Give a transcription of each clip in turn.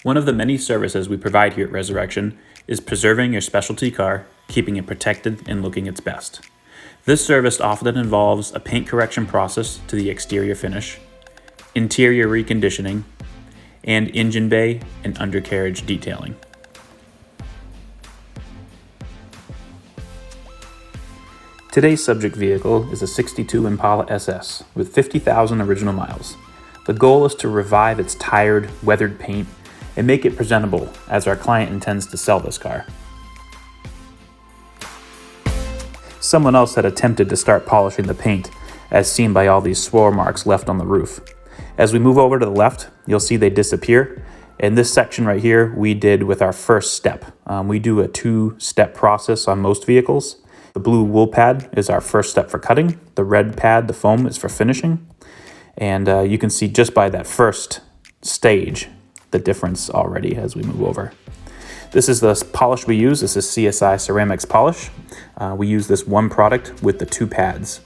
One of the many services we provide here at Resurrection is preserving your specialty car, keeping it protected and looking its best. This service often involves a paint correction process to the exterior finish, interior reconditioning, and engine bay and undercarriage detailing. Today's subject vehicle is a '62 Impala SS with 50,000 original miles. The goal is to revive its tired, weathered paint and make it presentable as our client intends to sell this car. Someone else had attempted to start polishing the paint, as seen by all these swirl marks left on the roof. As we move over to the left, you'll see they disappear. And this section right here, we did with our first step. We do a 2-step process on most vehicles. The blue wool pad is our first step for cutting. The red pad, the foam, is for finishing. And you can see just by that first stage, the difference already as we move over. This is the polish we use. This is CSI ceramics polish. We use this one product with the 2 pads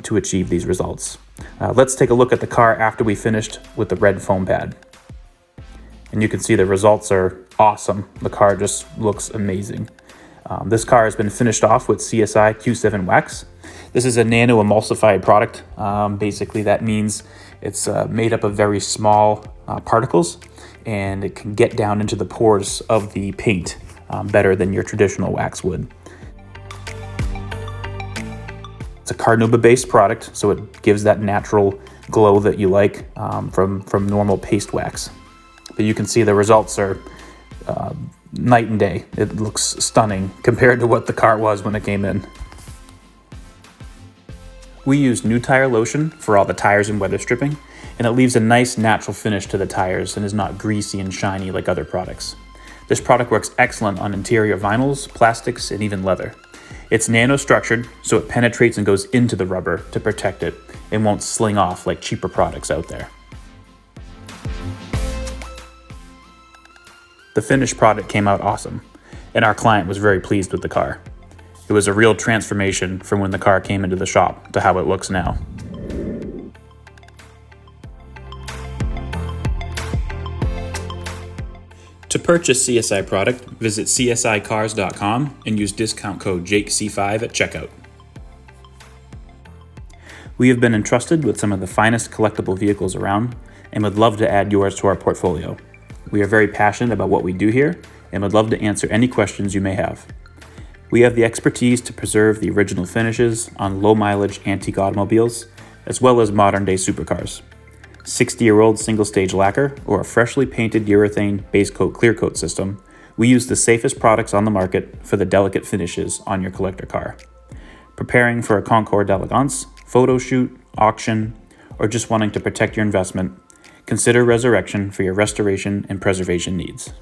to achieve these results. Let's take a look at the car after we finished with the red foam pad. And you can see the results are awesome. The car just looks amazing. This car has been finished off with CSI Q7 wax. This is a nano emulsified product. Basically that means it's made up of very small particles, and it can get down into the pores of the paint better than your traditional wax would. It's a carnauba based product, so it gives that natural glow that you like from normal paste wax. But you can see the results are night and day. It looks stunning compared to what the car was when it came in. We use new tire lotion for all the tires and weather stripping, and it leaves a nice natural finish to the tires and is not greasy and shiny like other products. This product works excellent on interior vinyls, plastics, and even leather. It's nano-structured, so it penetrates and goes into the rubber to protect it and won't sling off like cheaper products out there. The finished product came out awesome, and our client was very pleased with the car. It was a real transformation from when the car came into the shop to how it looks now. To purchase CSI product, visit csicars.com and use discount code JAKEC5 at checkout. We have been entrusted with some of the finest collectible vehicles around and would love to add yours to our portfolio. We are very passionate about what we do here and would love to answer any questions you may have. We have the expertise to preserve the original finishes on low-mileage antique automobiles, as well as modern-day supercars. 60-year-old single-stage lacquer or a freshly painted urethane base coat clear coat system, we use the safest products on the market for the delicate finishes on your collector car. Preparing for a concours d'elegance, photo shoot, auction, or just wanting to protect your investment, consider Resurrection for your restoration and preservation needs.